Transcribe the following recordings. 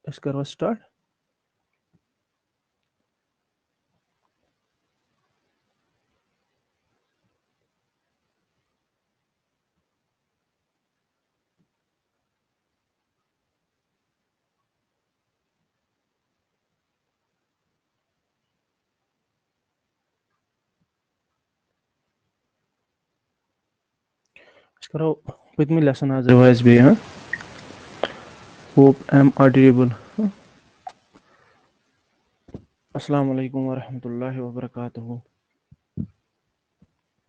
أسۍ کَروا سٹارٹ؟ أسۍ کَرو پٔتمہِ لیسن آز رِوایز بیٚیہِ ہاں ہوپ آی ایم آڈیبل. السلام علیکم ورحمۃ اللہ وبرکاتہ.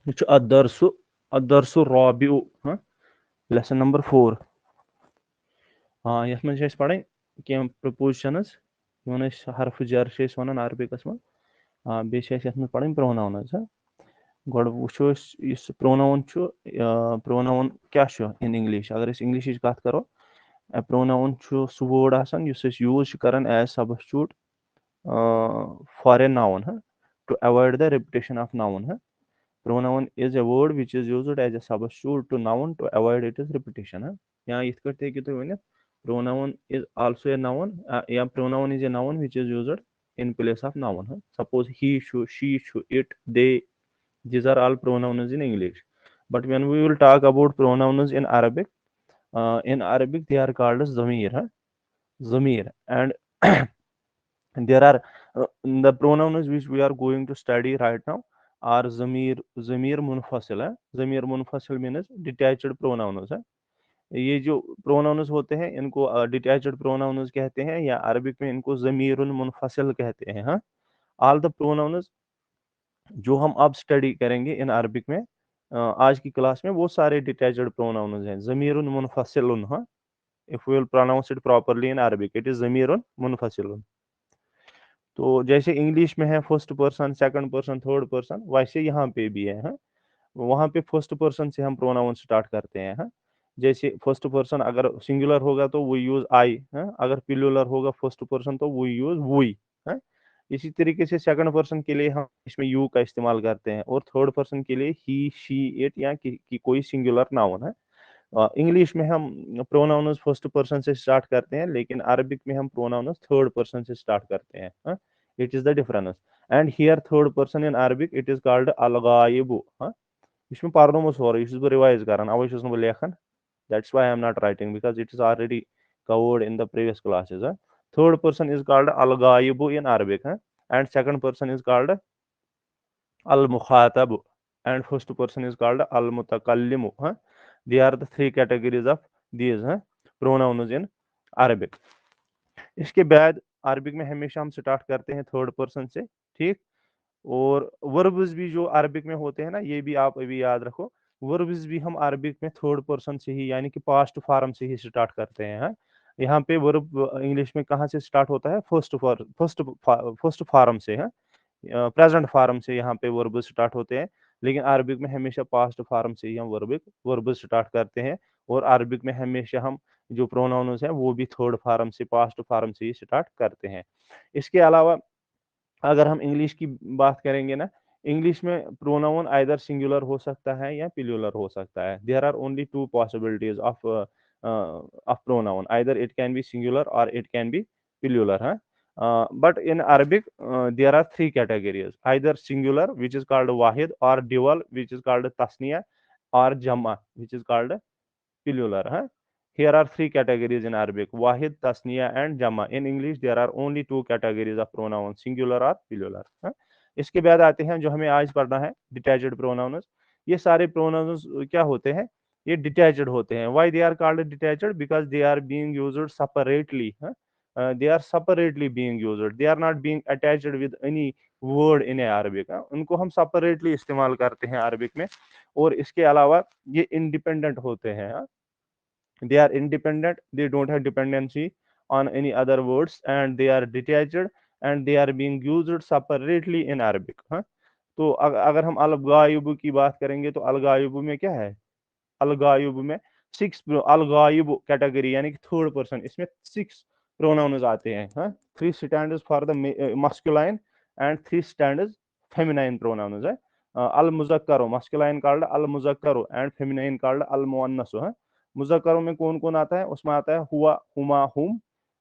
یہ چھُ الدرسُ الرابع ہاں لیسن نمبر 4. ہاں یَتھ منٛز چھِ اَسہِ پَرٕنۍ کینٛہہ پرپوزِشنٕز یِمن أسۍ حرفہٕ جر چھِ أسۍ وَنان عربِکس منٛز. بیٚیہِ چھِ اَسہِ یَتھ منٛز پَرٕنۍ پروناونٕز. گۄڈٕ وٕچھو أسۍ یُس پروناوُن چھُ پروناوُن کیاہ چھُ اِن اِنگلِش. اگر أسۍ اِنگلِشٕچ کَتھ کَرو پروناوُن چھُ سُہ وٲڑ آسان یُس أسۍ یوٗز چھِ کران as substitute for a noun to avoid the repetition of noun. pronoun is a word which is used as a substitute to noun to avoid its repetition. یا یِتھ کٲٹھۍ تہِ ہیٚکِو تُہۍ ؤنِتھ pronoun is also a noun یا pronoun is a noun which is used in place of noun. Suppose he چھُ she چھُ it they, these are all pronouns in English. But when we will talk about pronouns in Arabic they are called as zamir and there are the pronouns which we are going to study right now are zamir munfasil. zamir munfasil means detached pronouns. یہ جو pronouns ہوتے ہیں ان کو detached pronouns کہتے ہیں یا Arabic میں ان کو ضمیر منفصل کہتے ہیں. all the pronouns جو ہم اب اسٹڈی کریں گے ان عربک میں آج کی کلاس میں وہ سارے detached pronouns ہیں. ضمیر منفصل if we will pronounce it properly in Arabic it is ضمیر منفصل. تو جیسے انگلش میں ہے first person second person third person ویسے یہاں پہ بھی ہے. وہاں پہ فرسٹ پرسن سے ہم پروناؤن اسٹارٹ کرتے ہیں. جیسے فرسٹ پرسن اگر سنگولر ہوگا تو وی یوز آئی. اگر پلولر ہوگا فرسٹ پرسن تو وی یوز وی. اسی طریقے سے سیکنڈ پرسن کے لیے ہم اس میں یو کا استعمال کرتے ہیں اور تھرڈ پرسن کے لیے ہی شی اٹ یا کوئی سنگولر ناؤن ہے. انگلش میں ہم پروناؤنز فرسٹ پرسن سے اسٹارٹ کرتے ہیں لیکن عربک میں ہم پروناؤنز تھرڈ پرسن سے اسٹارٹ کرتے ہیں. It is the difference. And here third person in Arabic it is called الغائب. یہ چھُ مےٚ پرنومُت سورُے یہِ چھُس بہٕ رِوایز کران اوے چھُس نہٕ بہٕ لیکھان. That's why I am not writing because it is already covered in the previous classes. Third person is called al-ghaibu in Arabic and second person is called al-mukhatab and first person is called al-mutakallimu. They are the three categories of these pronouns in Arabic. اس کے بعد Arabic میں ہمیشہ ہم start کرتے ہیں third person سے. ٹھیک. اور وربز بھی جو عربک میں ہوتے ہیں نا یہ بھی آپ ابھی یاد رکھو. وربز بھی ہم عربک میں تھرڈ پرسن سے ہی یعنی کہ پاسٹ فارم سے ہی سٹارٹ کرتے ہیں. یہاں پہ ورب انگلش میں کہاں سے سٹارٹ ہوتا ہے فرسٹ فارم سے. پریزنٹ فارم سے یہاں پہ وربز سٹارٹ ہوتے ہیں لیکن عربک میں ہمیشہ پاسٹ فارم سے ہی ہم وربز سٹارٹ کرتے ہیں. اور عربک میں ہمیشہ ہم جو پروناؤنز ہیں وہ بھی تھرڈ فارم سے پاسٹ فارم سے ہی سٹارٹ کرتے ہیں. اس کے علاوہ اگر ہم انگلش کی بات کریں گے نا انگلش میں پروناؤن آئدر سنگولر ہو سکتا ہے یا پلولر ہو سکتا ہے. There are only two possibilities of pronoun either it can be singular or it can be plural. But in Arabic there are three categories either singular which is called wahid or dual which is called tasniya or jama which is called plural. Here are three categories in Arabic wahid, tasniya and jama. In English there are only two categories of pronouns singular or plural. اس کے بعد آتے ہیں جو ہمیں آج پڑھنا ہے detached pronouns. یہ سارے پروناؤنز کیا ہوتے ہیں یہ ڈیٹیچڈ ہوتے ہیں. Why they are called detached? Because they are being used separately. They are separately being used. They are not being attached with any word in Arabic. ان کو ہم separately استعمال کرتے ہیں عربک میں. اور اس کے علاوہ یہ انڈیپینڈنٹ ہوتے ہیں. They are independent. They don't have dependency on any other words and they are detached and they are being used separately in Arabic. تو اگر ہم الغائب کی بات کریں گے تو الغائب میں کیا ہے الغائب میں 6 الغائب کیٹیگری یعنی کہ تھرڈ پرسن اس میں 6 pronouns آتے ہیں. 3 stands for the masculine and 3 stands feminine pronouns. المذکر masculine called المذکر and feminine called المؤنث. مذکروں میں کون کون آتا ہے اس میں آتا ہے ہوا ہما ہم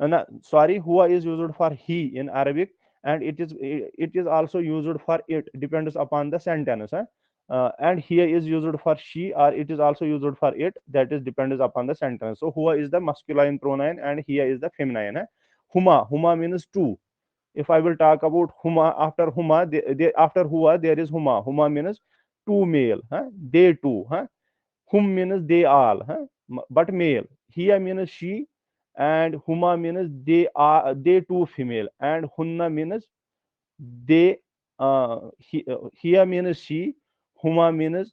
no, sorry, huwa is used for he in Arabic, and it is also used for it, depends upon the sentence. And here is used for she, or it is also used for it, that is depends upon the sentence. So huwa is the masculine pronoun and here is the feminine. Huma means two. If I will talk about huma, after huma, after huwa there is huma means two male. They two. Hum means they all, but male. Here means she, and huma means they two female, and hunna means they. Here means she, huma means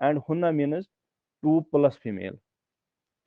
and hunna means two plus female.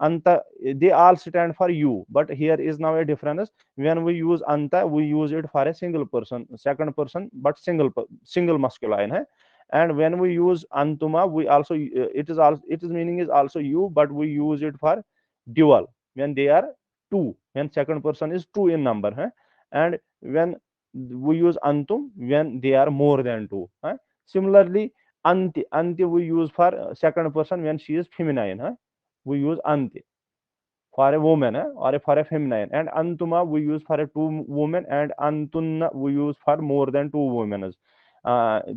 anta, they all stand for you, but here is now a difference. When we use anta, we use it for a single person, second person, but single masculine hai. And when we use antuma, we also it is meaning is also you, but we use it for dual when they are two, when second person is two in number hai. And when we use antum when they are more than two hai. Similarly, anti we use for second person when she is feminine hai. We use anti for a woman or for a feminine, and antuma we use for a two women, and antunna we use for more than two women.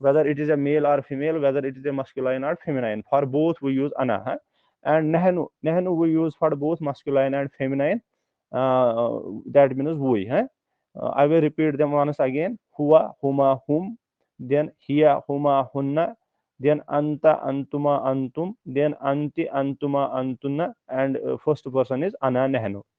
whether it is a male or female, whether it is a masculine or feminine. For both we use ana. And nehnu we use for both masculine and feminine. That means we. I will repeat them once again. Huwa, huma, hum. Then hiya, huma, hunna. Then anta, antuma, antum. Then anti, antuma, antunna. And first person is ana, nehnu.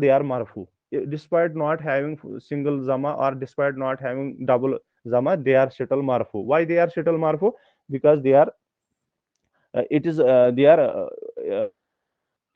they are marfu. Despite not having single zama or despite not having double zama, they are still marfu. Why they are still marfu? Because they are they are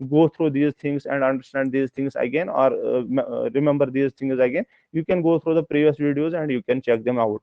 go through these things and understand these things again, or remember these things again, you can go through the previous videos and you can check them out।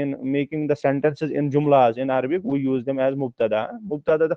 in making the sentences in jumlas in Arabic we use them as mubtada। mubtada the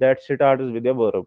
that starts with a verb।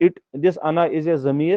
it this ana is a zamir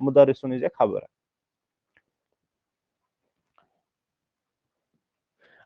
mudarrisun is a khabar.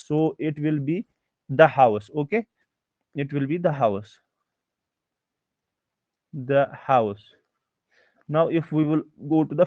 so it will be the house, okay, it will be the house, the house। now if we will go to the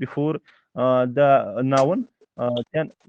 before the noun, then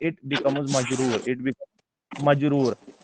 it becomes majroor, it becomes majroor।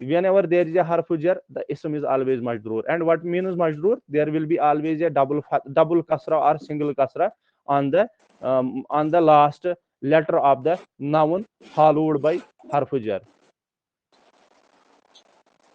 whenever there is a harf jar the ism is always majroor, and what means majroor, there will be always a double kasra or single kasra on the last letter of the noun followed by harf jar,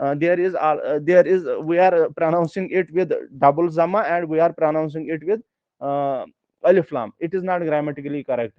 we are pronouncing it with double zamma and we are pronouncing it with alif lam. It is not grammatically correct.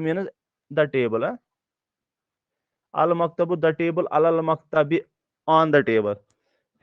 means the table. al maktabu the table, al maktabi on the table.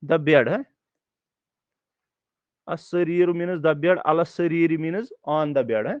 the bed. as-sariru means the bed, al-sariri means on the bed.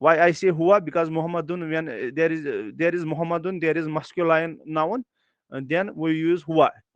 Why I say huwa? Because Muhammadun, when there is Muhammadun, there is masculine noun, then we use huwa.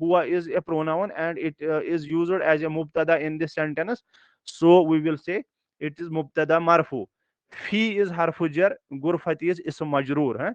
Huwa is a pronoun and it is used as a mubtada in this sentence. So we will say it is mubtada marfu. Fi is harfu jar, ghurfati is ism majroor.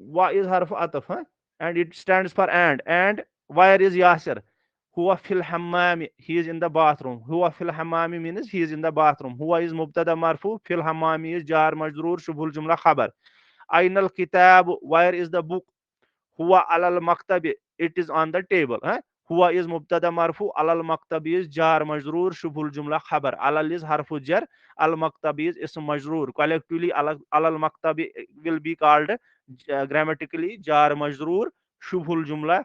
Wa is harf ataf, and it stands for and where is Yasir? Huwa fil hammami, he is in the bathroom. Huwa fil hammami means he is in the bathroom. Huwa is mubtada marfu, fil hammami is jar majroor shubhul jumla khabar. Ainal kitab, where is the book? Huwa alal maktabi, it is on the table. Huwa is mubtada marfu, alal maktabi is jar majroor shubhul jumla khabar. Alal is harfu jar, al maktabi is ism majroor. Collectively alal maktabi will be called grammatically jar majroor shubhul jumla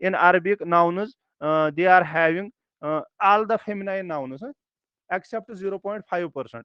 in Arabic nouns they are having all the feminine nouns except 0.5%.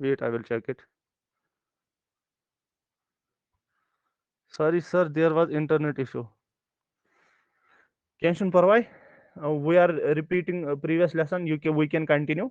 wait I will check it. Sorry sir, there was internet issue. Kenshin Parvai, we are repeating previous lesson. We can continue.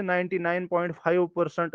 99.5%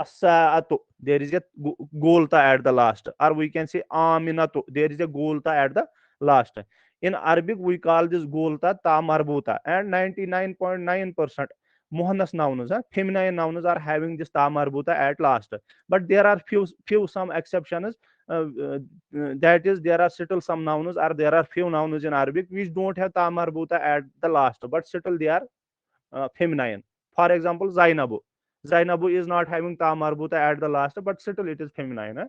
asaatu, there is a goal ta at the last, or we can say aminatu, there is a goal ta at the last. In Arabic we call this goal ta marbuta, and 99.9% muhannas nouns, feminine nouns are having this ta marbuta at last. But there are few some exceptions. That is, there are still some nouns, or there are few nouns in Arabic which don't have ta marbuta at the last, but still they are feminine. For example, Zainabu. Zainabu is not having ta marbuta at the last, but still it is feminine.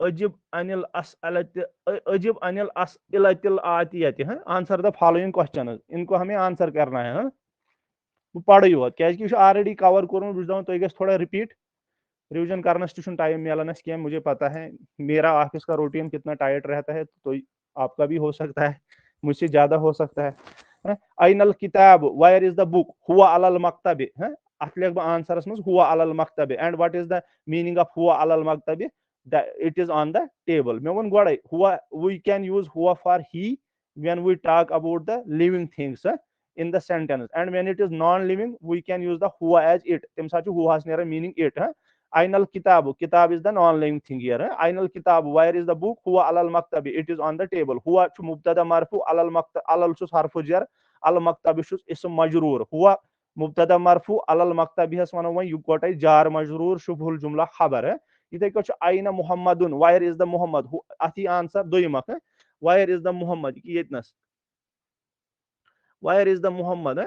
اجب انل اسئلت اجب انل اسئلت الاتیت answer the following questions ان کو ہمیں آنسر کرنا ہے وہ پڑھے یوت کیازِ یہ آلریڈی کور کورمت بہت دپان تُہۍ گژھِ تھوڑا رِپیٹ ریویژن کرنس تہ ٹائم ملان اس کی مجھے پتا ہے میرا آفس کا روٹین کتنا ٹائٹ رہتا ہے تو آپ کا بھی ہو سکتا ہے مجھ سے زیادہ ہو سکتا ہے این الکتاب وائر از دا بک ہوا علی المکتب ات لکھ بہ آنسرس مز ہوا علی المکتب and what is the meaning of ہوا علی المکتب it is on the table مے وون گوڑے ہوا وی کین یوز ہوا for he when we talk about the living things in the sentence and when it is non living we can use the hua as it tem sat hua has near meaning it ainal kitab kitab is the non living thing here ainal kitab where is the book hua alal maktab it is on the table hua chu mubtada marfu alal maktab alal sus harfu jar al maktab sus ism majrur hua mubtada marfu alal maktab has one one you got a jar majrur shubhul jumla khabar ithai ko aina muhammadun where is the muhammad ati answer doimak where is the muhammad ki yetnas where is the muhammad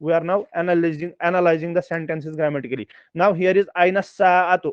we are now analyzing the sentences grammatically now here is aina sa'atu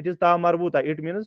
it is ta marbuta it means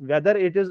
whether it is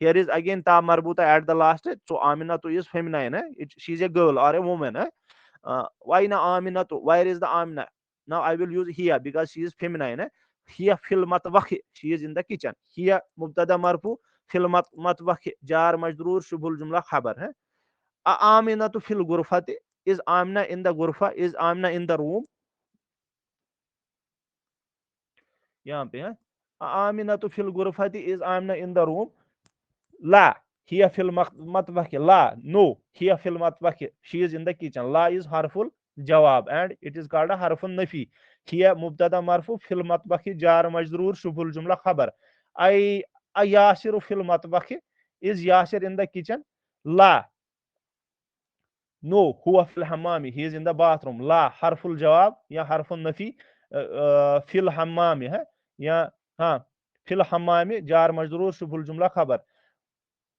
here is again ta marbuta at the last so aminatu is feminine she is a girl or a woman waina aminatu where is the amina now I will use here because she is feminine here fil matbakh she is in the kitchen here mubtada marfu fil matbakh jar majrur shubul jumla khabar hai aminatu fil ghurfati is amina in the ghurfa is amina in the room yahan pe hai aminatu fil ghurfati is amina in the room La, here fil matbakh. La, no, here fil matbakh. She is in the kitchen. La is harful jawab and it is called a harful nafi. هي مبتدا مرفوع في المطبخ جار مجرور شبه الجملة خبر. أي ياسر في المطبخ is Yasir in the kitchen. Law no هو في الحمام he is in the bathroom. لا حرف الجواب يا حرف النفي في الحمام ها يا ها في الحمام جار مجرور شبه الجملة خبر.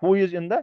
who is in the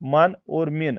man or min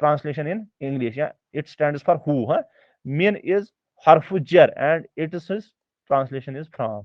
translation in English. Yeah, it stands for who. Huh? Min is harf jar and its translation is from.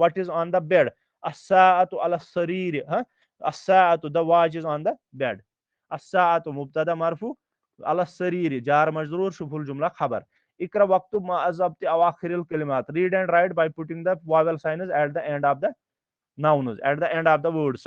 what is on the bed as-sa'atu ala sarir as-sa'atu the watch is on the bed. as-sa'atu mubtada marfu ala sarir jar majrur shubhul jumla khabar. ikra waktub ma azabti awakhiril kalimat read and write by putting the vowel signs at the end of the nouns at the end of the words.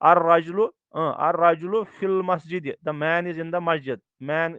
ar rajulu fil masjid the man is in the masjid man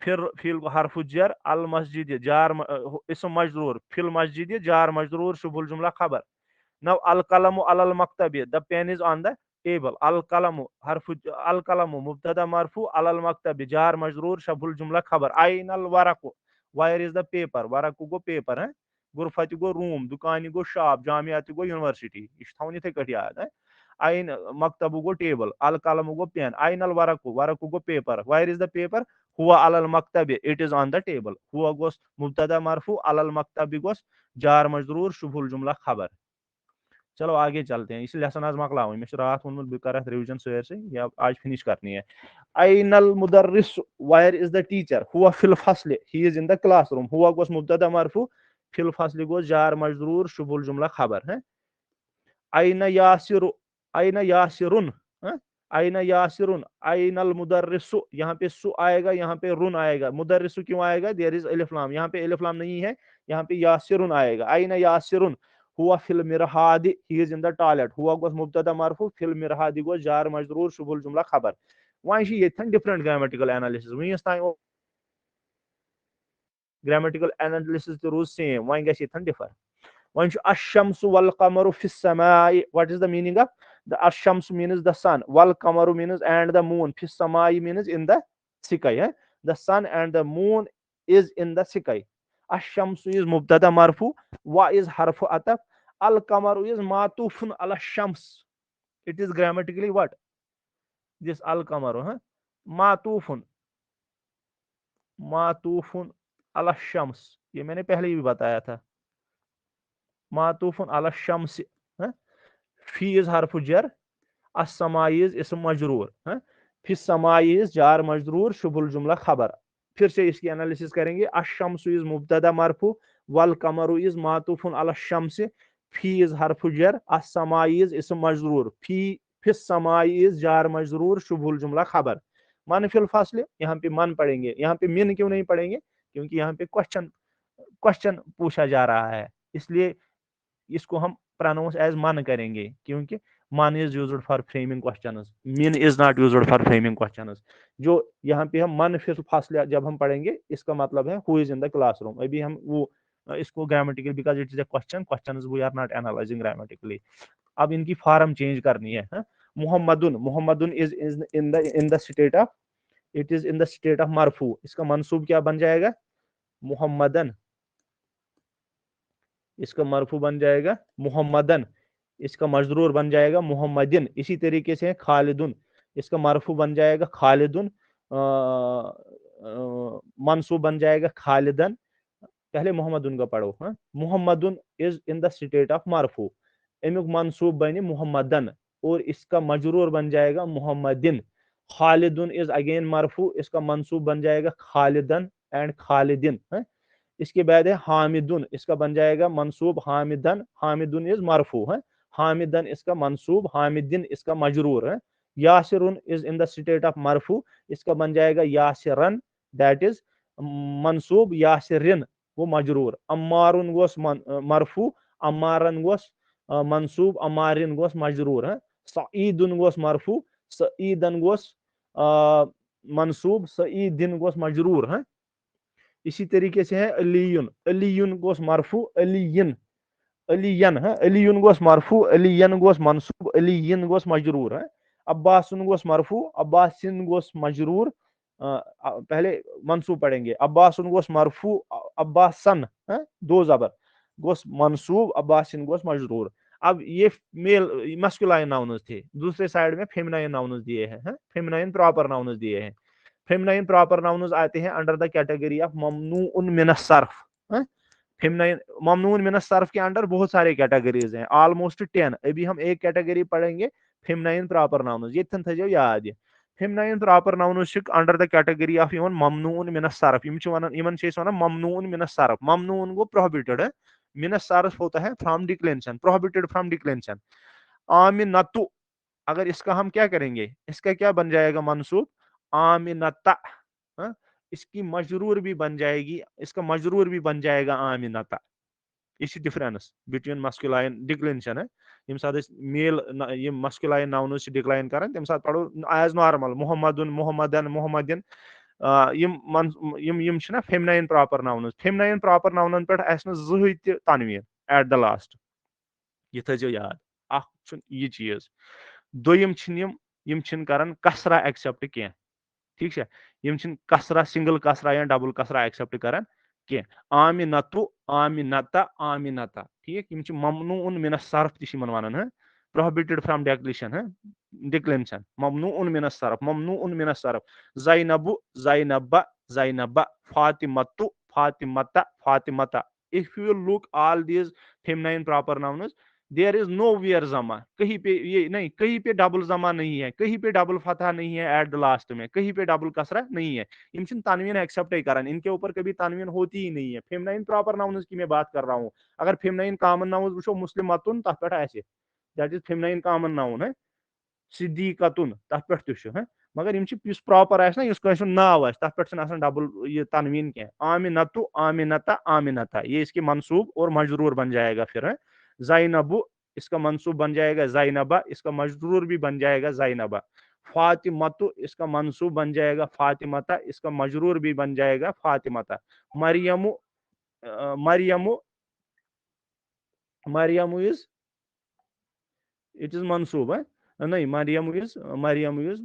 پھر فیل کو حرف جر المسجد جار اسم مجرور فی المسجد جار مجرور شبہ الجملہ خبر. Now القلم على المكتب, the pen is on the table. القلم حرف القلم مبتدا مرفوع على المكتب جار مجرور شبہ الجملہ خبر. أين الورق, where is the paper, ورق گو paper ہے, غرفت گو room, دکان گو shop, جامعات گو university. یہ چھُ تھاوُن یِتھَے کٔٹھۍ یاد. أين مكتب گو table, القلم گو pen, أين الورق, ورق گو paper, where is the paper, هو على المكتب, it is on the table. هو گوس مبتدا مرفوع على المكتب گوس جار مجرور شبہ الجملہ خبر. چلو آگے چلتے ہیں. اس لیسن آج مکلاوٕنۍ مےٚ چھُ راتھ ووٚنمُت بہٕ کَرٕ اَتھ رِوِجن سٲرسٕے یا آج فِنِش کرنی ہے. أين المدرس, where is the teacher, هو في الفصل, he is in the classroom. هو گوس مبتدا مرفوع في الفصل گوس جار مجرور شبہ الجملہ خبر. أين ياسر, أين ياسرun, أين ياسرun, أين المدرس, یہاں پہ سو آئے گا, یہاں پہ رن آئے گا. مدرس کیوں آئے گا, دیر از الف لام, یہاں پہ الف لام نہیں ہے, یہاں پہ یاسرن آئے گا. أين ياسرun, هو في المرحاض, he is in the toilet. هو گوس مبتدا مرفوع في المرحاض گوس جار مجرور شبہ الجملہ خبر. وۄنۍ چھِ ییٚتھٮ۪ن ڈِفرنٹ گریمیٹِکل اینالِسِس, وٕنیُس تام گریمیٹِکل اینالِسِس تہِ روٗز سیم, وۄنۍ گژھِ ییٚتھٮ۪ن ڈِفر. وۄنۍ چھُ الشمس والقمر في السماء, what is the meaning of the الشمس means the sun, والقمر means and the moon, في السماء means in the sky. The sun and the moon is in the sky. الشمس is مبتدا مرفوع, و is حرف عطف, القمر is معطوف على الشمس. It is grammatically what, this القمر معطوف على الشمس, یہ میں نے پہلے ہی بھی بتایا تھا. معطوف على الشمس, فی از حرف جر, السماء از اسم مجرور, فی السماء از جار مجرور شبہ الجملہ خبر. پھر سے اس کی انالیسس کریں گے. الشمس از مبتدا مرفوع, والقمر از معطوف على الشمس, فی از حرف جر, السماء از اسم مجرور, فی السماء از جار مجرور شبہ الجملہ خبر. من فی الفصل, یہاں پہ من پڑھیں گے, یہاں پہ من کیوں نہیں پڑھیں گے, کیونکہ یہاں پہ کوشچن پوچھا جا رہا ہے, اس لیے اس کو ہم پروناؤنس ایز من کریں گے, کیونکہ من is used for framing questions, مین is not used for framing questions. جو یہاں پہ ہم من فی الفصل جب ہم پڑھیں گے, اس کا مطلب ہے ہو از ان دا کلاس روم. ابھی ہم وہ اس کو grammatical, because it is a question, questions we are not analysing grammatically. اب ان کی فارم چینج کرنی ہے. محمدن is in the state of, it is in the state of مرفوع. اس کا منصوب کیا بن جائے گا, محمدن. اس کا مرفوع بن جائے گا محمدن, اس کا مجرور بن جائے گا محمدن. اسی طریقے سے خالدن, اس کا مرفوع بن جائے گا خالدن, منصوب بن جائے گا خالدن. پہلے محمدن کا پڑھو. محمدن is in the state of مرفوع, امیک منصوب بنے محمدن, اور اس کا مجرور بن جائے گا محمدن. خالدن از اگین مرفوع, اس کا منصوب بن جائے گا خالدن اینڈ خالدن. اس کے بعد ہے حامدن, اس کا بن جائے گا منصوب حامدن, حامدن از مرفوع, حامدن اس کا منصوب, حامدن اس کا مجرور. یاسرن از ان دا اسٹیٹ آف مرفوع, اس کا بن جائے گا یاسرن, دیٹ از منصوب, یاسرن وہ مجرور. عمارن گوس مرفوع, عمارن گوس منصوب, عمارن گوس مجرور. سعیدن گوس مرفوع, سعیدن گوس منصوب, سعیدن گوس مجرور. اسی طریقے سے ہے علیون, علیون گوس مرفوع, علیین, علیین, علیون گوس مرفوع, علیین گوس منصوب, علیین گوس مجرور. عباسن گوس مرفوع, عباسن گوس مجرور. پہلے منصوب پڑھیں گے. عباسن گوس مرفوع, عباسن دو زبر گوس منصوب, عباسن گوس مجرور. اب یہ میل مسکولائن ناؤنز تھے, دوسرے سائڈ میں فیمنائن ناؤنز دیے ہیں, فیمنائن پراپر ناؤنز دیے ہیں. فیمنائن پراپر ناؤنز آتے ہیں انڈر دا کیٹیگری آف ممنوع من الصرف. فیمنائن ممنوع من الصرف کے انڈر بہت سارے کیٹیگریز ہیں, آلموسٹ 10. ابھی ہم ایک کیٹیگری پڑھیں گے, فیمنائن پراپر ناؤنز. یہ تھن تھجو یاد. Feminine proper nouns under the category of ممنوع من الصرف. ممنوع من الصرف, ممنوع گو پروہیبٹڈ, من الصرف ہوتا ہے فرام ڈکلینشن, پروہیبٹڈ فرام ڈکلینشن. آمنتو, اگر اس کا ہم کیا کریں گے, اس کا کیا بن جائے گا منصوب, آمنتا. اس کی مجرور بھی بن جائے گی, اس کا مجرور بھی بن جائے گا آمنتا. اسی ڈفرینس بٹوین مسکولائن ڈکلینشن ہے. یم سات میل یہ مسکولائن ناؤنز ڈکلائن کران, تم سات پڑھو ایز نارمل محمدن, محمدن, محمدن. یم چھنا فیمنائن پراپر ناؤنز فیمنائن پراپر ناؤنن پہ زٕہٕے تہِ تنویٖن ایٹ د لاسٹ یہ تھٲیزیو یاد اکھ چھُ یہ چیٖز دوٚیِم چھِنہٕ یِم چھِنہٕ کران کسرا ایکسپٹ کینٛہہ ٹھیک چھا یم چھِنہٕ کسرا سنگل کسرا یا ڈبل کسرا ایکسپٹ کران کینٛہہ آمنتو آمنتا آمنتا ٹھیک یم چھِ ممنوع من الصرف تہِ چھِ یِمن ونان prohibited from declension ممنوع من الصرف ممنوع من الصرف زینب زینبا زینبا فاطمتو فاطمتا فاطمتا if you look all these feminine proper nouns there is nowhere زما کہیں پہ یہ نہیں کہیں پہ ڈبل زما نہیں ہے کہیں پہ ڈبل فتح نہیں ہے ایٹ دا لاسٹ میں کہیں پہ ڈبل کسرہ نہیں ہے یم چھن تنوین ایکسپٹ ہی کران ان کے اوپر کبھی تنوین ہوتی ہی نہیں ہے فیمنائن پراپر ناؤنز کی میں بات کر رہا ہوں اگر فیمنائن کامن ناؤنز وچھو مسلمتن تتھ پہ آسہِ دیٹ از فیمنائن کامن ناؤن ہے صدیقتن تتھ پہ تہِ چھُ مگر یم یُس پراپر آسہِ نا یُس کٲنسہِ ہُنٛد ناو آسہِ تتھ پہ چھنہٕ آسان ڈبل یہ تنوین کینٛہہ آمنتو آمنتا آمنتا یہ اس کے منصوب اور مجرور بن جائے گا پھر زینب اس کا منصوب بن جائے گا زینبا اس کا مجرور بھی بن جائے گا زینبا فاطمتو اس کا منصوب بن جائے گا فاطمتا اس کا مجرور بھی بن جائے گا فاطمتا مریم مریم مریم از اٹ از منصوب نہیں مریم از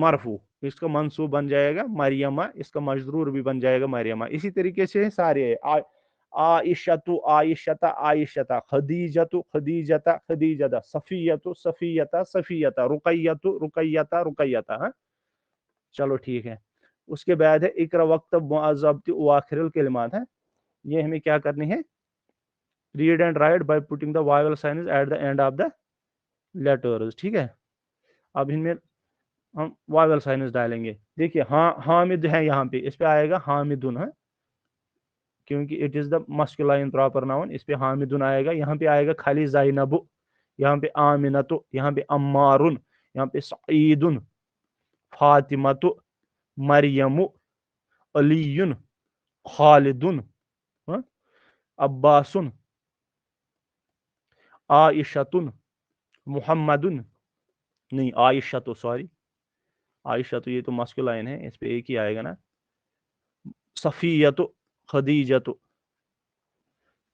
مرفوع اس کا منصوب بن جائے گا مریمہ اس کا مجرور بھی بن جائے گا مریمہ اسی طریقے سے سارے عائشۃ عائشۃ عائشۃ خدیجۃ خدیجۃ خدیجۃ صفیۃ صفیۃ صفیۃ رقیۃ رقیۃ رقیۃ چلو ٹھیک ہے اس کے بعد ہے اقرا وقت معذبت واخر الکلمات ہے یہ ہمیں کیا کرنی ہے read and write by putting the vowel signs at the end of the letters ٹھیک ہے اب ان میں ہم وائل سائنز ڈالیں گے دیکھیے ہاں حامد ہے یہاں پہ اس پہ آئے گا حامدن ہے کیونکہ it is the masculine proper noun اس پہ حامدن آئے گا یہاں پہ آئے گا خالی زینب یہاں پہ آمنت یہاں پہ عمارن یہاں پہ سعیدن فاطمت مریم علی خالدن عباسن عائشتن محمدن نہیں عائشہ تو سوری عائشہ تو یہ تو مسکولائن ہے اس پہ ایک ہی آئے گا نا صفیۃ خدیجۃ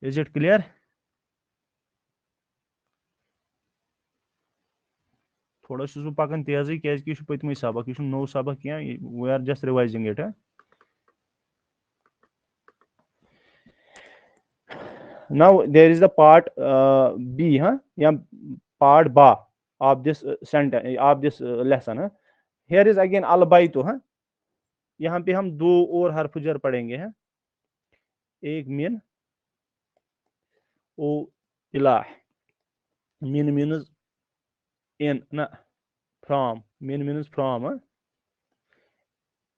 از اٹ کلیئر تھوڑا چھُس بہٕ پکان تیزٕے کیازِ کہ یہ چھُ پٔتمٕے سبق یہ چھُنہٕ نوٚو سبق کینٛہہ we are just revising it now there is the part B یا part ba of this sentence of this lesson here is again البیت یہاں پہ ہم دو اور حرف جر پڑھیں گے ایک من او الہ min means in na from min means from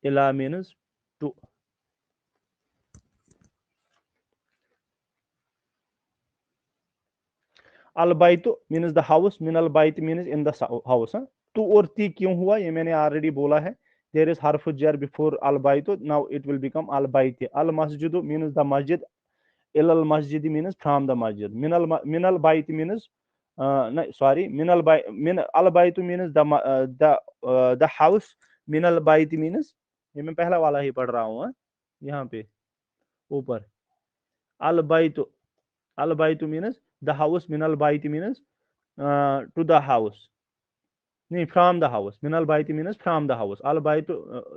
الہ means to البیت means the house min البیت means in the house تو اور تی کیوں ہوا یہ میں نے آلریڈی بولا ہے there is harf jar before البیت now it will become البیت المسجد means the masjid il المسجد means from the masjid min البیت means sorry min البیت means the house min البیت means یہ میں پہلا والا ہی پڑھ رہا ہوں یہاں پہ اوپر البیت البیت means the house min البیت means to the house نہیں from the house min البیت means from the house البیت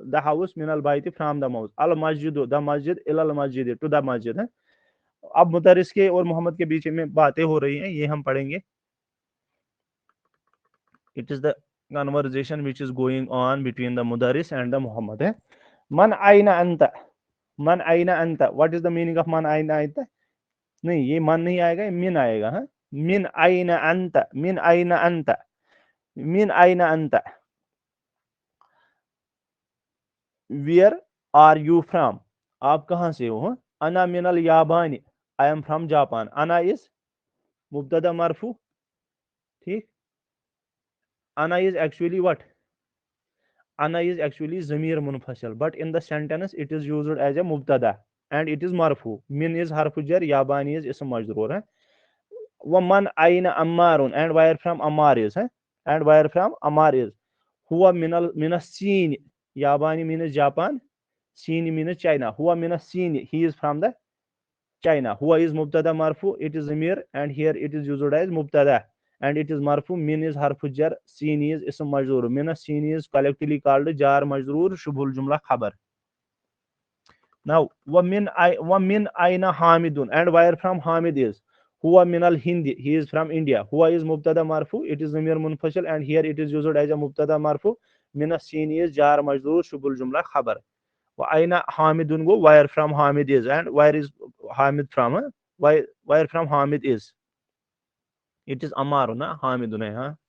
the house min البیت from the house المسجد the masjid il المسجد to the masjid اب مدرس کے اور محمد کے بیچ میں باتیں ہو رہی ہیں یہ ہم پڑھیں گے it is the conversation which is going on between the mudaris and the Muhammad man aina anta what is the meaning of man aina anta نہیں یہ من نہیں آئے گا من آئے گا من aina anta min aina anta min aina anta where are you from آپ کہاں سے ہو انا من الیابان I am from Japan انا is مبتدا مرفوع ٹھیک Ana is actually what? Ana is actually zamir munfasil, but in the sentence it is used as a mubtada and it is marfu. Min is harfu jar, yabani is ism majroor. Wa man aina ammarun, and where from Ammar is? And where from Ammar is? Huwa min as-Sin, Yabani means Japan. Sini means China. Huwa means Sini. He is from the China. Huwa is mubtada marfu. It is zamir, and here it is used as mubtada, and it is marfu. Min is harfu jar. Sini is ism majrur. Min sini is collectively called jar majrur shubhul jumla khabar. Now, wa min aina hamidun, and where from Hamid is? Huwa min al Hindi. He is from India. Huwa is mubtada marfu. It is zamir munfasal, and here it is used as a mubtada marfu. Min sini is jar majrur shubhul jumla khabar. Aina Hamidun go, where from Hamid is, and where is Hamid from? Huh? Where from Hamid is? It is Amaru, na Hamidun hai, huh?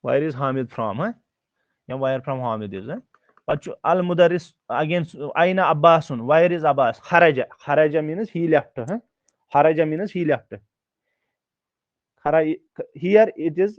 Where is Hamid from? Huh? Yeah, where from Hamid is? Huh? Al Mudaris again. Aina Abbasun. Where is Abbas? Kharaja. Kharaja means he left. Huh? Kharaja means he left. Here it is.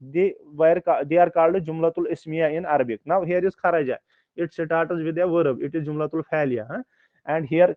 they they are called jumlatul ismiya in Arabic. Now here is kharaja. It starts with a verb. It is jumlatul fa'liya. Huh? And here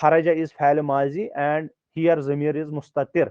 kharaja is fa'al maji, and here zamir is mustatir.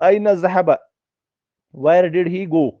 aina zahaba. Where did he go?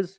is,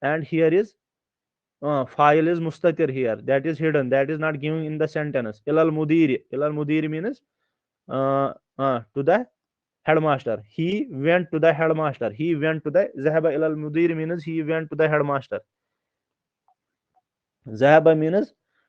And here is file is mustatir here. That is hidden. That is not given in the sentence. Ilal mudiri. Ilal mudiri means to the headmaster. He went to the headmaster. He went to the zahaba ilal mudiri means he went to the headmaster. Zahaba means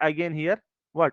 again here what?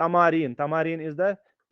Tamarin is the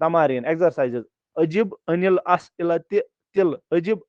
Tamarin exercises. Ajib anil as'ilati til. Ajib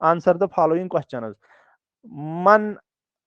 Answer the following questions. Man,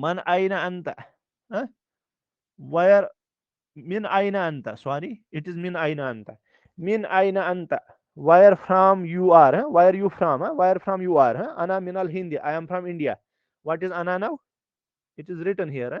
Man aina anta. Where? Min aina anta. Sorry, it is min aina anta. Min aina anta. Where from you are? Where you from? Where from you are? Ana min al Hindi. I am from India. What is ana now? It is written here.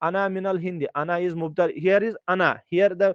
Ana min al Hindi. Ana is mubtada. Here is ana. Here the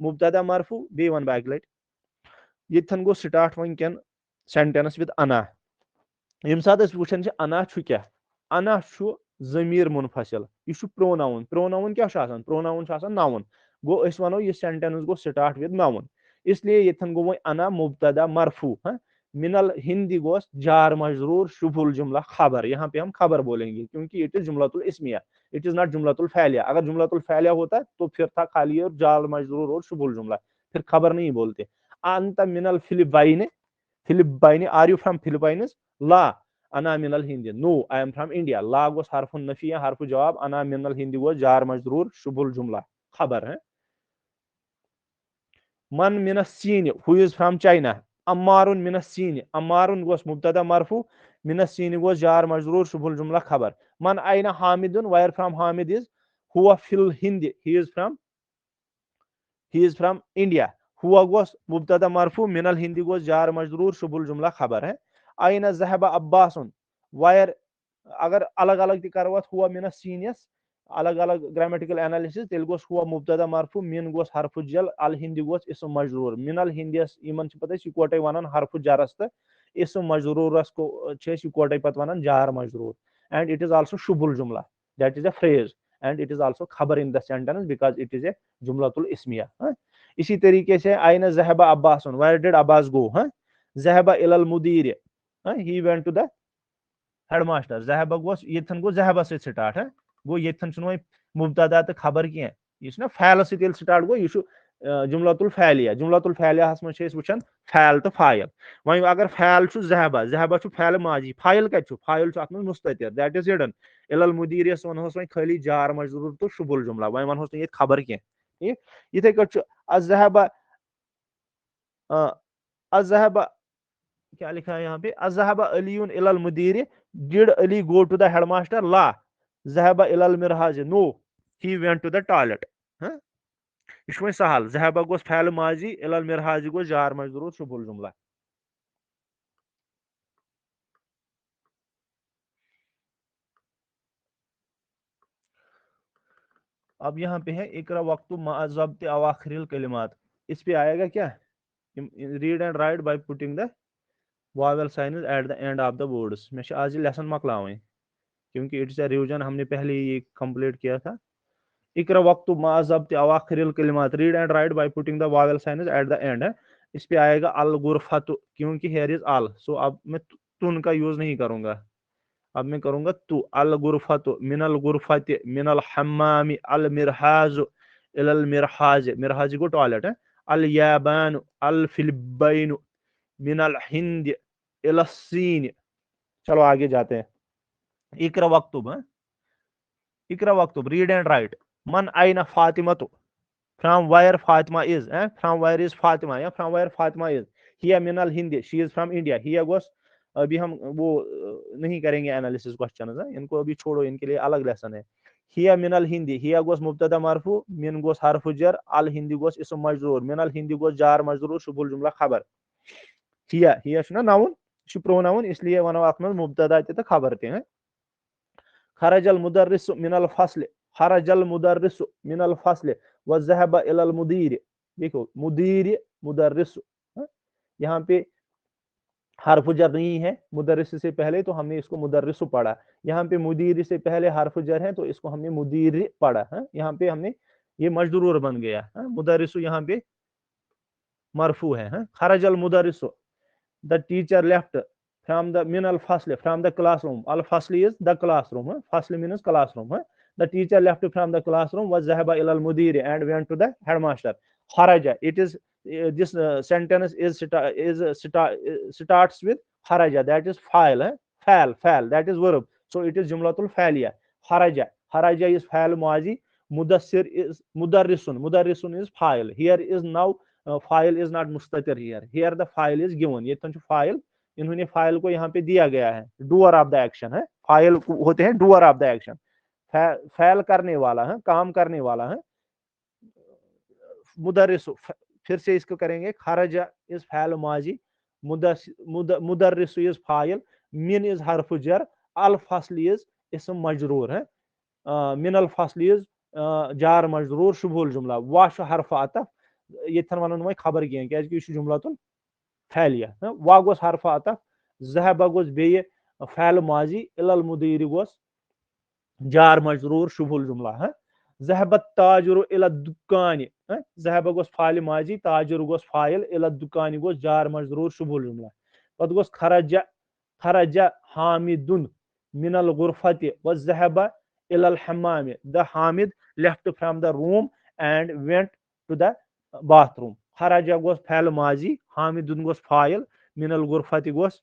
مبتدا مرفوع بی ون بیک لٹ یتن گو start ونکن sentence with انا یم سات اس وچھن چھ انا چھ کیا انا چھ ضمیر منفصل یہ پروناؤن پروناؤن کیا چھ آسان پروناؤن چھ آسان ناؤن گو اس ونو یہ سینٹینس گو سٹارٹ ود ناؤن اس لیے یتن گو انا مبتدا مرفوع من الہندی گوس جار مجرور شبہ الجملہ خبر یہاں پہ ہم خبر بولیں گے کیونکہ اٹ از جملۃ الاسمیہ اٹ از ناٹ جملۃ الفعلیہ اگر جملۃ الفعلیہ ہوتا تو پھر تھا خالی اور جار مجرور اور شبہ الجملہ پھر خبر نہیں بولتے انت من الفلپائن Philippines are you from Philippines لا انا من الہند نو آئی ایم فرام انڈیا لا گوس حرف النفی حرف جواب انا من الہند گوس جار مجرور شبہ الجملہ خبر ہے من من الصین ہو از فرام چائنا عمار من الصین عمار گوس مبتدا مرفوع من الصین گوس جار مجرور شبہ الجملہ خبر من این حامد وائر فرام حامد از ہوا فی الہند ہی از فرام انڈیا ہوا گوس مبتدا مرفوع من الہند گوس جار مجرور شبہ الجملہ خبر ہے این ذهب عباس وائر اگر الگ الگ تہ کرو ہوا من الصین یس الگ الگ گرامیٹیکل انالیسس تیل گوس ہوا مبتدا مرفوع من گوس حرف جل الہند گوس اسم مجرور من الہندس یمن پتہ اکوٹے ونان حرف جرس تو اسم مجرورس کو اکوٹے پتہ ونان جار مجرور اینڈ اٹ از آلسو شبہ الجملہ that is a phrase and it is also خبر in the sentence because it is a جملۃ الاسمیہ اسی طریقے سے آئین ذهب عباس ویئر ڈیڈ عباس گو ذهب الى المدیر he went to the headmaster ذهب گوس یتن گو ذهب سے سٹارٹ گو یتن چھ مبتدا تو خبر کی یہ فعل سی سٹارٹ گو یہ جملۃ الفعلیہ جملۃ الفعلیہ من وچان فعل تو فاعل وۄنۍ اگر فعل چھ ذهب ذهب چھ فعل ماضی فاعل کت فاعل چھ ات من مستتر دیٹ از ہڈن الى المدیر یس ونہوس وۄنۍ خالی جار مجرور تو شبہ الجملہ وۄنۍ ونہوس نہ یہ خبر کی یتھے کٹ چھ الذهب الذهب کیا لکھا ہے یہاں پہ الذهب علی الى المدیر did Ali go to the headmaster لا ذهب الى المرحاض نو he went to the toilet یہ چھ وۄنۍ سہل ذهب گوس فعل ماضی الى المرحاض گوس جار مجرور شبہ الجملہ اب یہاں پہ ہے اقرا وقت مع ضبط اواخر الکلمات اس پہ آئے گا کیا read and write by putting the vowel signs at the end of the words میں آج یہ لیسن مکلاویں کیونکہ اٹس اے ریویژن ہم نے پہلے یہ کمپلیٹ کیا تھا اقرا وقت مع ضبط اواخر الکلمات read and write by putting the vowel signs at the end اس پہ آئے گا الغرفۃ کیونکہ here is al سو اب میں تن کا یوز نہیں کروں گا اب میں کروں گا تو الغرفۃ من الغرفۃ من الحمام المرحاض الى المرحاض مرحاض کو ٹوائلٹ ہے الیابان الفلبین من الہند الى الصین چلو آگے جاتے ہیں اقرا وقتب اقرا وقتب ریڈ اینڈ رائٹ من این فاطمہ from where Fatima is from where is Fatima یا فرام وائر فاطمہ از ہی من الہند شی از فرام انڈیا ہی گوس ابھی ہم وہ نہیں کریں گے انالیسس کوسچنز ان کو ابھی چھوڑو ان کے لیے الگ لیسن ہے ہی من الہند ہی گوس مبتدا مرفوع من گوس حرف جر الہند گوس اسم مجرور من الہند گوس جار مجرور شبہ الجملہ خبر ہی چھ نا ناؤن یہ پروناؤن اس لیے ونو ات من مبتدا تہ خبر تہ خرج المدرس من الفصل خرج المدرس من الفصل وذهب الى المدیر دیکھو مدیر مدرس یہاں پہ حرف جر نہیں ہے مدرس سے پہلے تو ہم نے اس کو مدرس پڑھا یہاں پہ مدیر سے پہلے حرف جر ہے تو اس کو ہم نے مدیر پڑھا یہاں پہ ہم نے یہ مجرور بن گیا مدرس یہاں پہ مرفوع ہے خرج المدرس the teacher left from the min al-fasl from the classroom al-fasl is the classroom fasl means classroom the teacher left from the classroom was zahaba ila al-mudir and went to the headmaster kharaja it is this sentence is starts with kharaja that is fa'il fa'al that is verb so it is jumlatul fa'liya kharaja is fa'il mazi mudassir is mudarrisun is fa'il here is now file is not mustatir here the file is given یہ تو file انہوں نے file کو یہاں پہ دیا گیا ہے ڈوئر آف دا ایکشن ہے فائل ہوتے ہیں ڈوئر آف دا ایکشن فعل کرنے والا ہے کام کرنے والا ہے مدرس پھر سے اس کو کریں گے خرج از فعل ماضی مدرس از فاعل من از حرف جر الفصل از اسم مجرور ہے من الفصل از جار مجرور شبہ الجملہ واش حرف عطف یتھن ونن وۄنۍ خبر کینٛہہ کیازِ کہ یہ جملۃ الفعلیہ وا گوس حرف عطف ذهب گوس بیٚیہِ فعل ماضی الا المدیٖر گوس جار مجرور شبہ الجملہ ذهب التاجر الى الدکان ذهب گوس فاعل ماضی تاجر گوس فاعل الى الدکان گوس جار مجرور شبہ الجملہ پتہٕ گوس خرج حامد من الغرفت وذهب الى الحمام the Hamid left from the room and went to the bathroom خرج گوس فعل ماضی حامد گوس فاعل من الغرفت گوس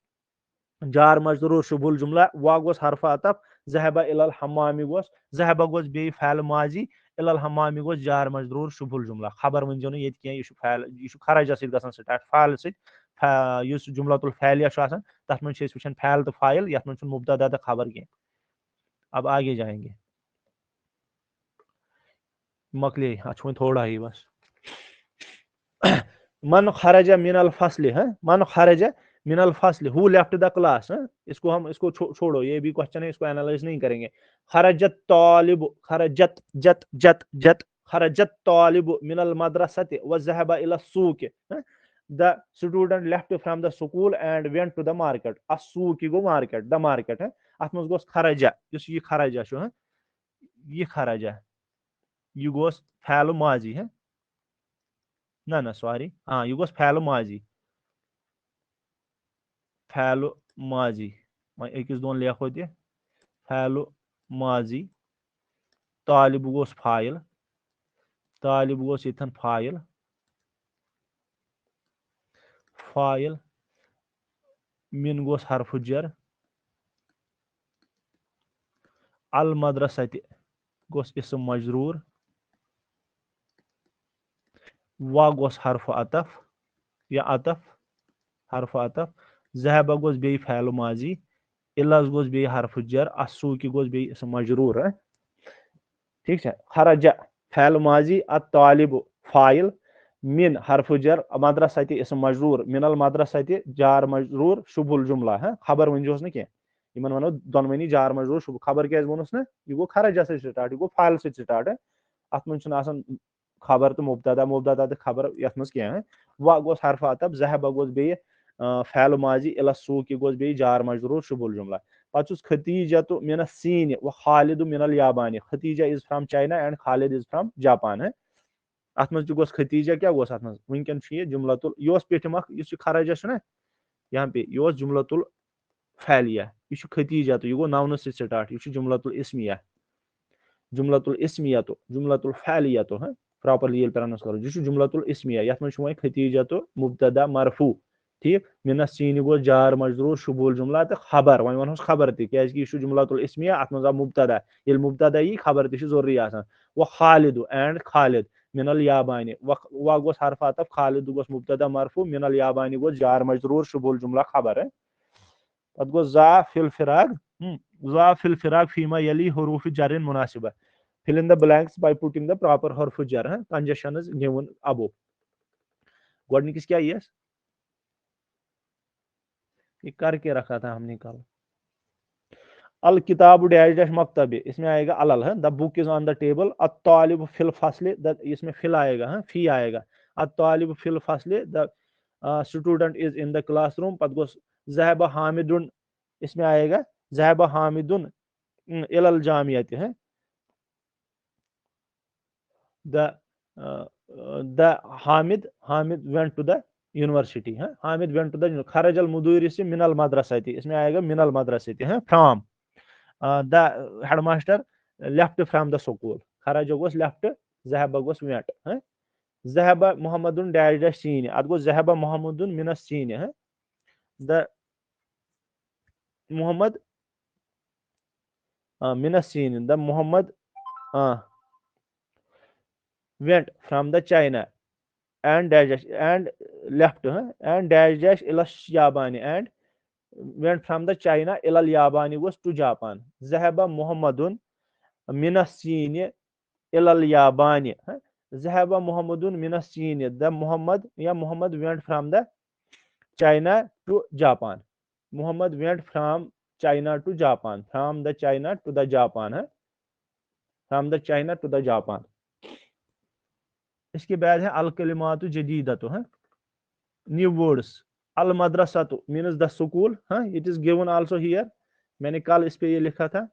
جار مجرور شبہ الجملہ وا گوس حرف عطف ذهب الى الحمام گوس ذهب گوس بیٚیہِ فعل ماضی الى الحمام گوس جار مجرور شبہ الجملہ خبر ؤنزیو نہٕ ییٚتہِ کینٛہہ یہِ چھُ خرجس سۭتۍ گژھان سٹارٹ فعل سۭتۍ یُس جملۃ الفعلیہ چھُ آسان تتھ منٛز چھِ أسۍ وٕچھان فعل تہٕ فاعل یتھ منٛز چھُنہٕ مبتدا تہٕ خبر کینٛہہ اب آگے جائیں گے مکلے اتھ چھُ وۄنۍ تھوڑا ہی بس من خرج من الفصل من خرج من الفصل ہو لیفٹ دا کلاس اس کو چھوڑو یہ بھی کوشچن ہے اس کو اینالائز نہیں کریں گے خرجت طالب خرجت جت جت جت خرجت طالب من المدرسۃ وذهب الى السوق the student left from the school and went to the market السوق گو مارکیٹ دا مارکیٹ اتھ منٛز گوس خرجہ یُس یہ خرجہ چھُ یہ خرجہ یہ گوس فعل ماضی نہ سوری ہاں یہ گوس فعل ماضی فعل ماضی وۄنۍ أکِس دۄن لیکھو تہِ فعل ماضی طالب گوس فاعل طالب گوس ییٚتھن فاعل فاعل من گوس حرف جر المدرسۃ گوس اسم مجرور وا گوس حرف عطف یا عطف حرف عطف ذهب گوس بیٚیہِ فعل ماضی الس گوس بیٚیہِ حرف جر السوق گوس بیٚیہِ اسم مجرور ٹھیک چھا خرج فعل ماضی الطالب فاعل من حرف جر مدرسۃ اسم مجرور من المدرسۃ جار مجرور شبہ الجملہ خبر ؤنزیوس نہٕ کینٛہہ یِمن ونو دۄنوٕنی جار مجرور شبہ خبر کیازِ ووٚنُس نہٕ یہِ گوٚو خرجس سۭتۍ سٹارٹ یہِ گوٚو فعل سۭتۍ سٹارٹ اتھ منٛز چھُنہٕ آسان خبر تہٕ مبتدا تہٕ خبر یتھ منٛز کینٛہہ وا گوس حرف عطف ذهب گوس بیٚیہِ فعل ماضی الى السوق گوس بیٚیہِ جار مجرور شبہ الجملہ پتہٕ چھُس ختیجۃ من الصین و خالد من الیابان Khadija is from China and Khalid is from Japan اتھ منٛز تہِ گوس ختیجہ کیاہ گوس اتھ منٛز ؤنکیٚن چھُ یہِ جملۃ یہِ اوس پیٚٹھِم اکھ یُس یہِ خرجہ چھُنہ یہاں پہ یہِ اوس جملۃ الفعلیہ یہِ چھُ ختیجہ تہٕ یہِ گوٚو نونہٕ سۭتۍ سٹارٹ یہِ چھُ جملۃ الاسمیہ جملۃ الاسمیہ تو جملۃ الفعلیہ تو پراپرلی ییٚلہِ پروننس کرو یہِ چھُ جملۃ الاسمیہ یتھ منٛز چھُ وۄنۍ ختیجہ تو مبتدا مرفوع ٹھیک من الصین گوس جار مجرور شبہ الجملہ تہٕ خبر وۄنۍ ونہوس خبر تہِ کیازِ کہِ یہِ چھُ جملۃ الاسمیہ اتھ منٛز آو مبتدا ییٚلہِ مبتدا یی خبر تہِ چھِ ضروری آسان و خالد اینڈ خالد من الیابان وا گوس حرف عطف خالد گوس مبتدا مرفوع من الیابان گوس جار مجرور شبہ الجملہ خبر پتہٕ گوس ذا فی الفراق فیما یلی حروف جر مناسبہ fill in the blanks by putting the proper حرف جر conjunction is given above گۄڈنِکِس کیا یس یہ کر کے رکھا تھا ہم نے کل الکتاب ڈیش ڈیش مکتب اس میں آئے گا الل دا بک از آن دا ٹیبل الطالب فی الفصل اس میں فل آئے گا فی آئے گا الطالب فی الفصل the student is in the class room پتہٕ گوس ذهب حامد اس میں آئے گا ذهب حامد الى الجامعۃ دا Hamid went to the university Hamid went to the خرج المدرس من المدرسۃ اس میں آئے گا من المدرسۃ from the headmaster left from the school خرج گوس left ذهب گوس went ذهب محمد ڈیش ڈیش سین اتھ گوس ذهب محمد من السین the محمد من السین the Muhammad went from the China and dash dash and left and dash dash ila Yabani and went from the China ila Yabani was to Japan ذهب محمد من الصين ila Yabani ذهب محمد من الصين the Muhammad went from the China to Japan Muhammad went from China to Japan from the China to the Japan from the China to the Japan اس کے بعد ہے الکلمات جدیدت new words. المدرسۃ means the school. It is given also here. میں نے کل اس پہ یہ لکھا تھا,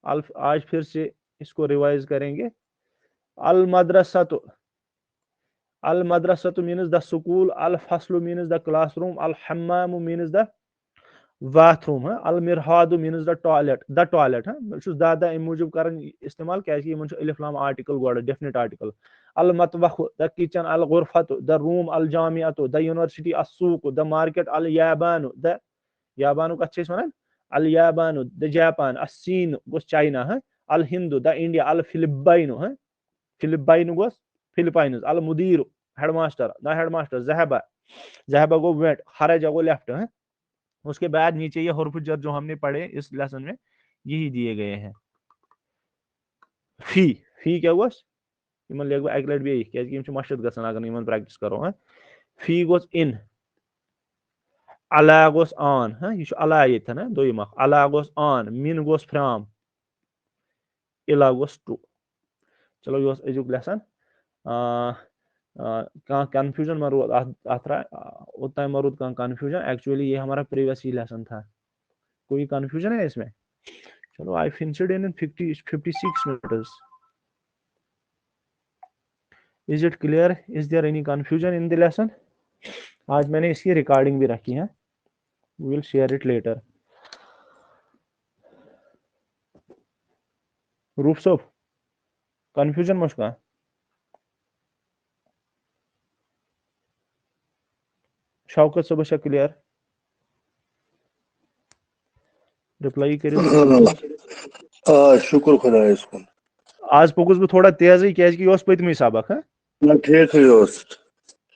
آج پھر سے اس کو ریوائز کریں گے. المدرسۃ, المدرسۃ مینز دا اسکول. الفصل مینز دا کلاس روم. الحمام مینز دا باتھ روم. المرحاض means the toilet. The toilet بہٕ چھُس دادا امہِ موٗجوٗب کران استعمال کیازِ یِمن چھُ الف لام آرٹیکل گۄڈٕ ڈیفنٹ آرٹیکل. المطبخ دا کچن. الغرفت دا روم. الجامعۃ دا یونیورسٹی. السوق دا مارکیٹ. الیابان دا یابانُک کتھ چھِ أسۍ وَنان الیابان دا جاپان. الصین گوٚژھ چاینا. الہند دا انڈیا. الفلپائن فلپائن گوٚژھ فلپائنز. المدیر headmaster the headmaster. ذہبہ ذہبہ گو وینٹ. خرج گو لیفٹ. اس کے بعد نیچے یہ حروف جر جو ہم نے پڑھے اس لیسن میں یہی دیے گئے ہیں. فی فی کیا گوس یمن لیکھ بہٕ اکہِ لٹہِ بیٚیہِ کیازِ یِم چھِ مشد گژھان اگر نہٕ یمن پریکٹس کرو. فی گوس ان. علا گوس آن. یہ چھُ علا ییٚتھن دوٚیِم اکھ. علا گوس آن. من گوس فرام. الا گوس ٹو. چلو یہ اوس أزیُک لیسن. کانٛہہ کنفیوژن ما روٗد اتھ اوٚتام ما روٗد کانٛہہ کنفیوژن. ایکچولی یہ ہمارا پریویس ہی لیسن تھا. کوئی کنفیوژن ہے اس میں؟ چلو آئی finished in 56 minutes. Is it clear? Is there any confusion in the lesson? آج میں نے اس کی ریکارڈنگ بھی رکھی ہے. We will share it later. روف صاحب کنفیوژن مش کانٛہہ؟ شوکت صٲبس چھا کلیئر؟ رپلائی کٔرِو. شکر خدایس کُن. آز پوٚکُس بہٕ تھوڑا تیزٕے کیازِ کہِ یہِ اوس پٔتمٕے سبق. ٹھیکھٕے اوس.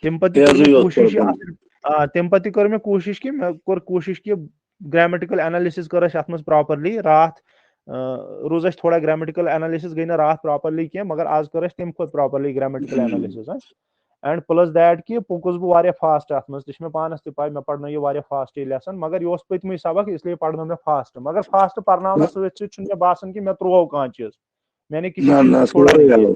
تمہِ پتہٕ کٔر مےٚ کوٗشش تمہِ پتہٕ تہِ کٔر مےٚ کوٗشش کہِ مےٚ کوٚر کوٗشش کہِ گریمٹِکل اینلسِز کٔر اَسہِ اتھ منٛز پراپرلی. راتھ روٗز اَسہِ تھوڑا گریمٹِکل اینلسِز گٔے نہٕ راتھ پراپرلی کینٛہہ مگر آز کٔر اَسہِ تمہِ کھۄتہٕ properly گریمٹِکل analysis. And plus that کہِ پوٚکُس بہٕ واریاہ فاسٹ اتھ منٛز تہِ چھِ مےٚ پانس تہِ پاے مےٚ پرنٲو یہِ واریاہ فاسٹ یہِ لیسن مگر یہِ اوس پٔتمٕے سبق اسلیے پرنٲو مےٚ فاسٹ. مگر فاسٹ پرناونس سۭتۍ سۭتۍ چھُنہٕ مےٚ باسان کہِ مےٚ تروو کانٛہہ چیٖز. میں نے کسی چیز کو چھوڑا نہیں.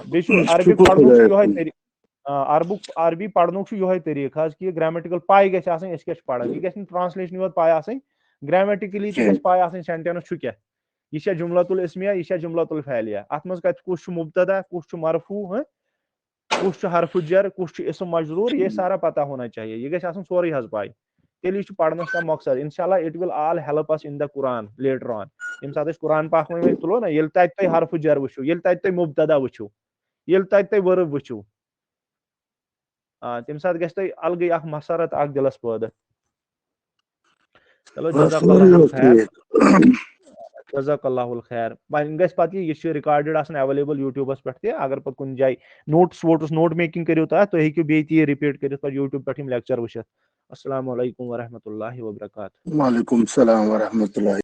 بیٚیہِ چھُ عربک پرنُک چھُ یِہوے طریٖقہٕ. عربی پرنُک چھُ یِہوے طریٖقہٕ حظ کہِ گریمٹِکل پاے گژھِ آسٕنۍ أسۍ کیاہ چھِ پران. یہِ گژھِ نہٕ ٹرانسلیشن یوت پاے آسٕنۍ گریمٹِکلی تہِ گژھِ پاے آسٕنۍ سینٹینس چھُ کیاہ. یہِ چھا جملۃ الاسمیہ یہِ چھا جملۃ الفعلیہ. اتھ منٛز کتہِ کُس چھُ مبتدا کُس چھُ مرفوع کُس چھُ حرف جر کُس چھُ اسم مجرور یہ سارا پتہ ہونا چاہیے. یہ گژھِ آسُن سورُے حظ پاے. تیٚلی چھُ پرنس کا مقصد. انشاء اللہ it will all help us in the Quran later on. ییٚمہِ ساتہٕ أسۍ قرآن پاک وۄنۍ تُلو نا ییٚلہِ تتہِ تُہۍ حرف جر وٕچھِو ییٚلہِ تتہِ تُہۍ مبتدا وٕچھِو ییٚلہِ تتہِ تُہۍ ؤرب وٕچھِو تمہِ ساتہٕ گژھِ تۄہہِ الگٕے اکھ مسرت اکھ دِلس پٲدٕ. چلو جزاک اللہ الخیر. جزاک اللہ الخیر. وۄنۍ گژھِ پتہٕ یہِ چھُ رِکاڈِڈ آسان ایویلیبل یوٗٹیوٗبس پٮ۪ٹھ تہِ. اگر پتہٕ کُنہِ جایہِ نوٹس ووٹس نوٹ میکِنگ کٔرِو تُہۍ تُہۍ ہیٚکِو بیٚیہِ تہِ یہِ رِپیٖٹ کٔرِتھ پتہٕ یوٗٹیوٗب پٮ۪ٹھ یِم لیکچر وٕچھِتھ. السلام علیکم ورحمۃ اللہ وبرکاتہ. وعلیکم السلام ورحمۃ اللہ.